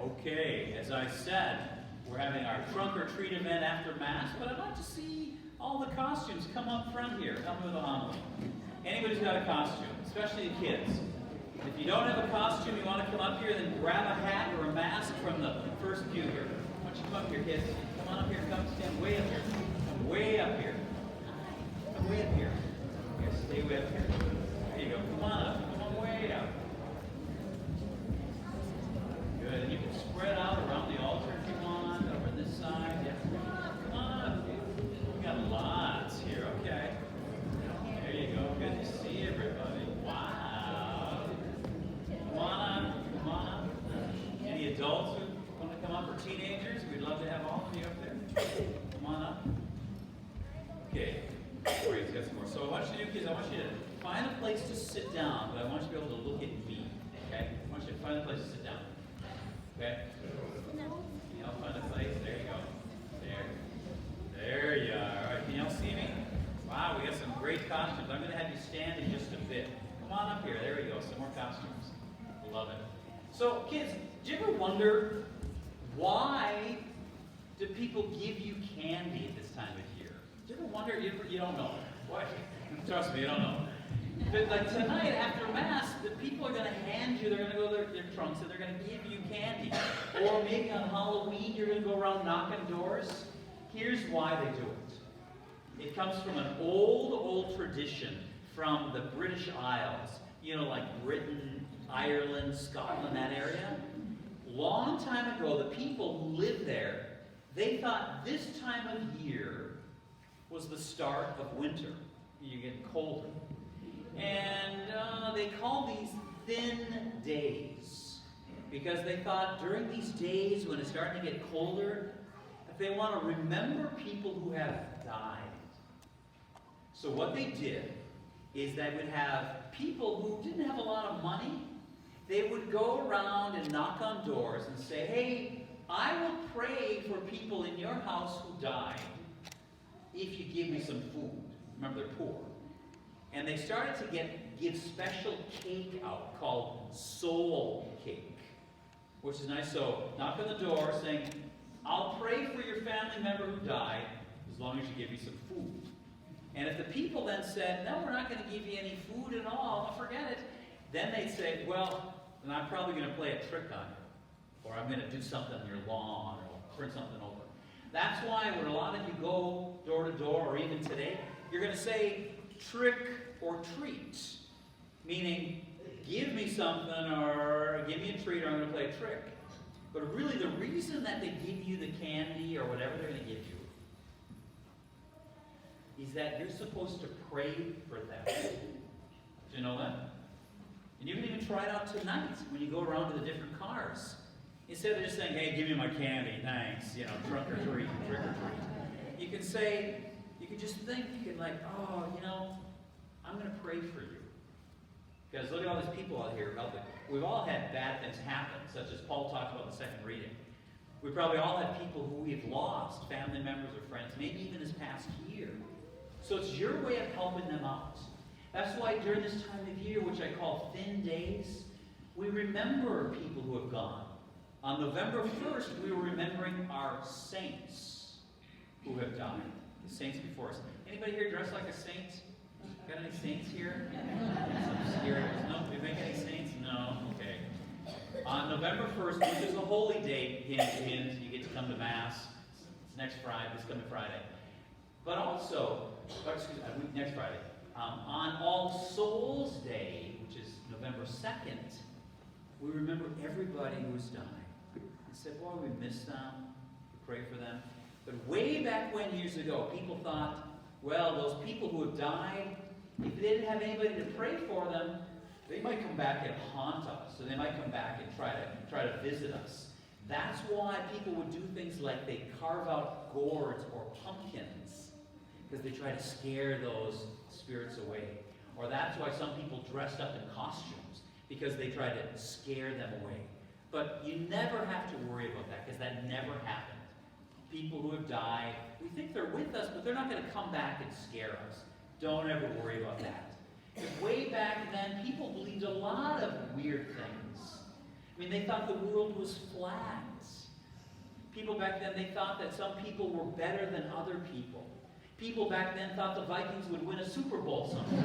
Okay, as I said, we're having our trunk or treat event after Mass, but I'd like to see all the costumes come up front here. Help me with a homily. Anybody's got a costume, especially the kids. If you don't have a costume, you want to come up here, then grab a hat or a mask from the first pew here. Why don't you come up here, kids? Come on up here, come stand way up here. Come way up here. Come way up here. Yes, stay way up here. There you go. Come on up. Come on way up. Good. And you can spread out around the altar if you want, over this side. Yeah. Come on up. We got lots here. Okay. There you go. Good to see everybody. Wow. Come on up. Come on up. Any adults who want to come up, or teenagers? We'd love to have all of you up there. Come on up. Okay. Great. Got some more. So I want you to do, kids, I want you to find a place to sit down, but I want you to be able to look at me. Okay? I want you to find a place to sit down. Okay? You know, find a place. There you go. There you are. All right. Can y'all see me? Wow, we got some great costumes. I'm going to have you stand in just a bit. Come on up here. There we go. Some more costumes. Love it. So, kids, do you ever wonder why do people give you candy at this time of year? Do you ever wonder? You don't know. What? Trust me, you don't know. But like tonight after Mass, the people are going to hand you, they're going to go to their trunks and they're going to give you candy. Or maybe on Halloween, you're going to go around knocking doors. Here's why they do it. It comes from an old tradition from the British Isles. You know, like Britain, Ireland, Scotland, that area. Long time ago, the people who lived there, they thought this time of year was the start of winter. You get colder. And they called these thin days because they thought during these days when it's starting to get colder, that they want to remember people who have died. So what they did is they would have people who didn't have a lot of money, they would go around and knock on doors and say, hey, I will pray for people in your house who died if you give me some food. Remember, they're poor. And they started to give special cake out called soul cake, which is nice. So knock on the door saying, I'll pray for your family member who died as long as you give me some food. And if the people then said, no, we're not going to give you any food at all, forget it, then they'd say, well, then I'm probably going to play a trick on you. Or I'm going to do something on your lawn, or turn something over. That's why when a lot of you go door to door, or even today, you're going to say trick or treat. Meaning, give me something, or give me a treat, or I'm going to play a trick. But really, the reason that they give you the candy, or whatever they're going to give you, is that you're supposed to pray for them. Do you know that? And you can even try it out tonight when you go around to the different cars. Instead of just saying, hey, give me my candy, thanks, you know, trunk or treat, trick or treat. You can say, you can just think, you can like, oh, you know, I'm going to pray for you. Because look at all these people out here. We've all had bad things happen, such as Paul talked about in the second reading. We probably all have people who we've lost, family members or friends, maybe even this past year. So it's your way of helping them out. That's why during this time of year, which I call thin days, we remember people who have gone. On November 1st, we were remembering our saints who have died. The saints before us. Anybody here dressed like a saint? Got any saints here? Some scary. No? Do we make any saints? No? Okay. On November 1st, which is a holy day, hint, you get to come to Mass. It's next Friday, this coming Friday. But also, next Friday, on All Souls Day, which is November 2nd, we remember everybody who has died. And said, boy, we miss them, we pray for them. But way back when, years ago, people thought, well, those people who have died, if they didn't have anybody to pray for them, they might come back and haunt us. So they might come back and try to visit us. That's why people would do things like they carve out gourds or pumpkins, because they try to scare those spirits away. Or that's why some people dressed up in costumes, because they try to scare them away. But you never have to worry about that, because that never happened. People who have died, we think they're with us, but they're not going to come back and scare us. Don't ever worry about that. Because way back then, people believed a lot of weird things. I mean, they thought the world was flat. People back then, they thought that some people were better than other people. People back then thought the Vikings would win a Super Bowl someday.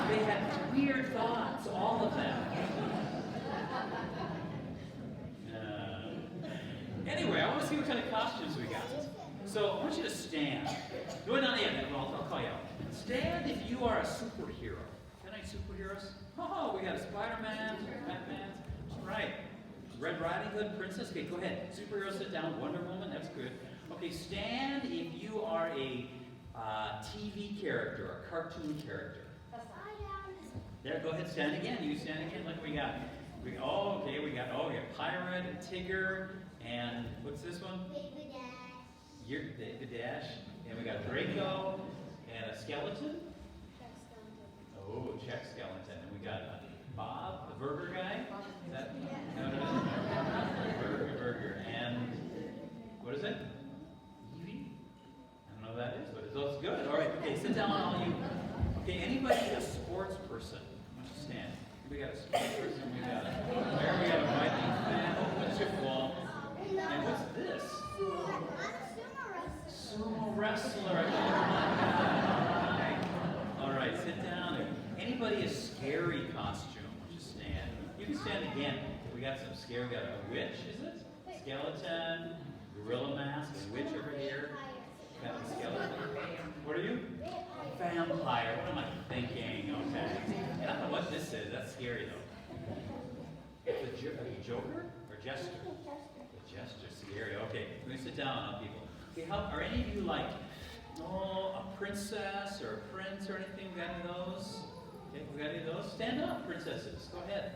They had weird thoughts, all of them. Anyway, I want to see what kind of costumes we got. So I want you to stand. No, not yet. Well, I'll call you out. Stand if you are a superhero. Can I superheroes? Oh, we got a Spider-Man, Batman. All right. Red Riding Hood, Princess. Okay, go ahead. Superhero, sit down. Wonder Woman. That's good. Okay, stand if you are a TV character, a cartoon character. There, go ahead. Stand again. You stand again. Look, we got. We got Pirate and Tigger. And what's this one? David Dash. You're David Dash. And we got Draco and a skeleton. Oh, check skeleton. And we got Bob, the burger guy. Is that? Burger. And what is it? Evie? I don't know what that is, but it's good. All right. Okay, sit down, all you. Okay, anybody a sports person? Why don't you stand? We got a sports person. We got a Viking fan. Oh, what's your wall? And what's this? Sumo wrestler. All right, sit down. Anybody a scary costume? Just stand. You can stand again. We got some scary. We got a witch, is it? Skeleton, gorilla mask, a witch over here. Got a skeleton. What are you? Vampire. What am I thinking? Okay. I don't know what this is. That's scary though. It's a Joker or Jester? Jester, scary. Okay, we're going to sit down, people. Okay, are any of you like, a princess or a prince or anything? We got any of those? Okay, we got any of those? Stand up, princesses. Go ahead.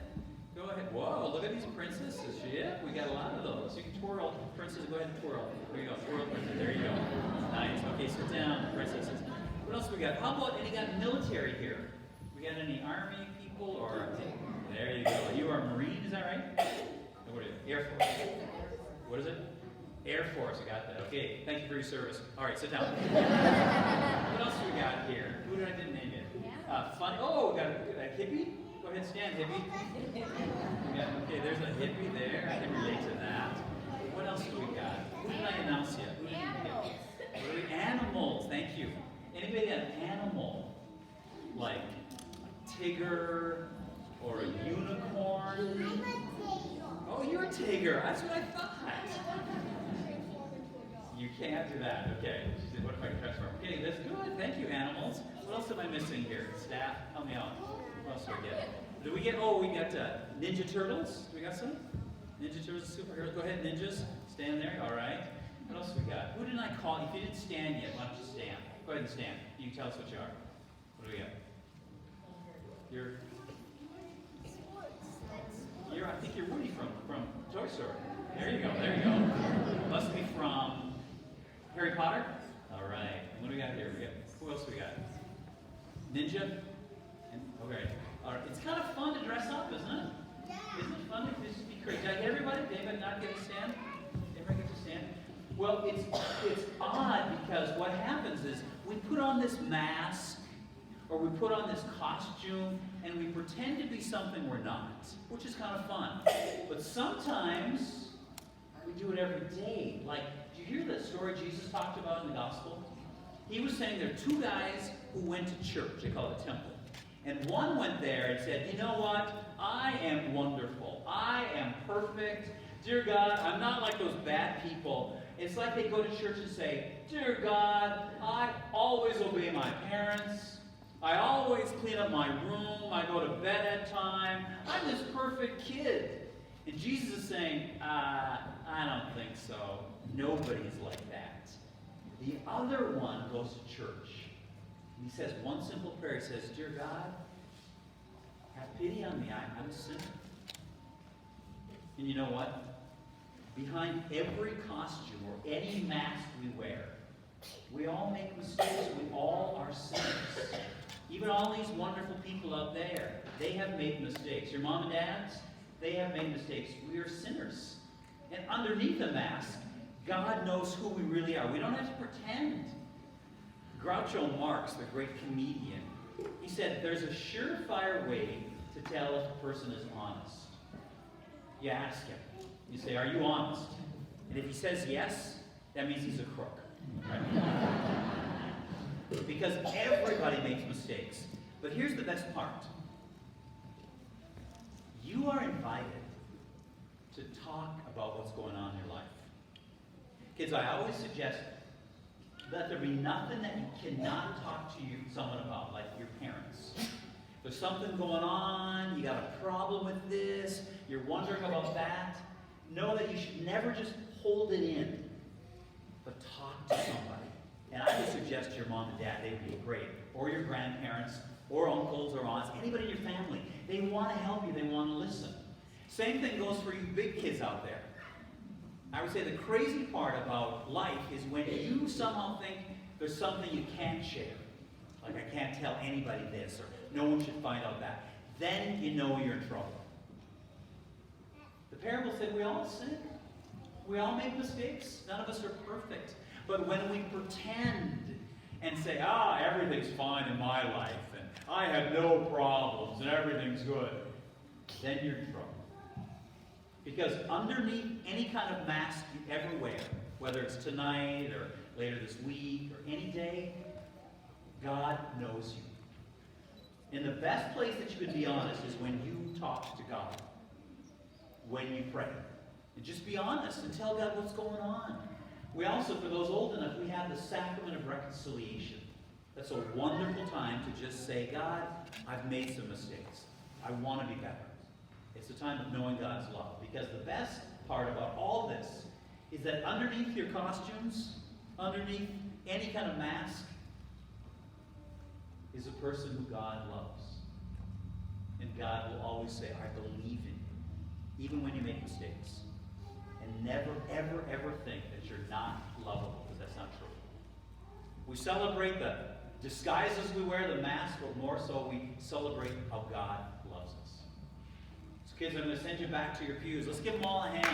Go ahead. Whoa, look at these princesses. Yeah, we got a lot of those. You can twirl. Princess, go ahead and twirl. There you go. Twirl, princess. There you go. Nice. Okay, sit down, princesses. What else we got? How about any got military here? We got any army people or? There you go. You are a Marine, is that right? What are you? Air Force. What is it? Air Force, I got that. Okay, thank you for your service. All right, sit down. What else we got here? Who did I didn't name it? Funny. Oh, we got a hippie? Go ahead, stand, hippie. Okay, there's a hippie there. I can relate to that. What else do we got? Who did I announce yet? Animals. Animals, thank you. Anybody an animal? Like a tiger or a unicorn? Oh, you're a tiger. That's what I thought. You can't do that. Okay. She said, what if I can transform? Okay, that's good. Thank you, animals. What else am I missing here? Staff, help me out. What else do we get? Did we get, we got Ninja Turtles. Do we got some? Ninja Turtles, superheroes. Go ahead, ninjas. Stand there. All right. What else we got? Who didn't I call? If you didn't stand yet, why don't you stand? Go ahead and stand. You can tell us what you are. What do we got? I think you're Woody from Toy Story. There you go. Must be from Harry Potter? All right. What do we got here? Who else we got? Ninja? Okay. All right. It's kind of fun to dress up, isn't it? Yeah. Isn't it fun to just be crazy? Did I get everybody? David not get to stand? Everybody get to stand? Well, it's odd because what happens is we put on this mask or we put on this costume and we pretend to be something we're not, which is kind of fun. But sometimes we do it every day. Like, do you hear the story Jesus talked about in the gospel? He was saying there are two guys who went to church. They call it a temple. And one went there and said, you know what? I am wonderful. I am perfect. Dear God, I'm not like those bad people. It's like they go to church and say, dear God, I always obey my parents. I always clean up my room. I go to bed at time. I'm this perfect kid. And Jesus is saying, I don't think so. Nobody's like that. The other one goes to church. He says one simple prayer. He says, dear God, have pity on me. I'm a sinner. And you know what? Behind every costume or any mask we wear, we all make mistakes. We all are sinners. Even all these wonderful people out there, they have made mistakes. Your mom and dads, they have made mistakes. We are sinners. And underneath the mask, God knows who we really are. We don't have to pretend. Groucho Marx, the great comedian, he said, there's a surefire way to tell if a person is honest. You ask him. You say, are you honest? And if he says yes, that means he's a crook. Right? Because everybody makes mistakes. But here's the best part. You are invited to talk about what's going on in your life. Kids, I always suggest that there be nothing that you cannot talk to someone about, like your parents. There's something going on, you got a problem with this, you're wondering about that. Know that you should never just hold it in, but talk to somebody. And I would suggest your mom and dad, they would be great. Or your grandparents, or uncles or aunts, anybody in your family. They want to help you, they want to listen. Same thing goes for you big kids out there. I would say the crazy part about life is when you somehow think there's something you can't share. Like, I can't tell anybody this, or no one should find out that. Then you know you're in trouble. The parable said we all sin. We all make mistakes. None of us are perfect. But when we pretend and say, everything's fine in my life, and I had no problems, and everything's good, then you're in trouble. Because underneath any kind of mask you ever wear, whether it's tonight or later this week or any day, God knows you. And the best place that you can be honest is when you talk to God, when you pray. And just be honest and tell God what's going on. We also, for those old enough, we have the sacrament of reconciliation. That's a wonderful time to just say, God, I've made some mistakes. I want to be better. It's a time of knowing God's love. Because the best part about all this is that underneath your costumes, underneath any kind of mask, is a person who God loves. And God will always say, I believe in you, even when you make mistakes. And never, ever, ever think that you're not lovable, because that's not true. We celebrate the disguises we wear, the mask, but more so we celebrate how God loves us. So kids, I'm going to send you back to your pews. Let's give them all a hand.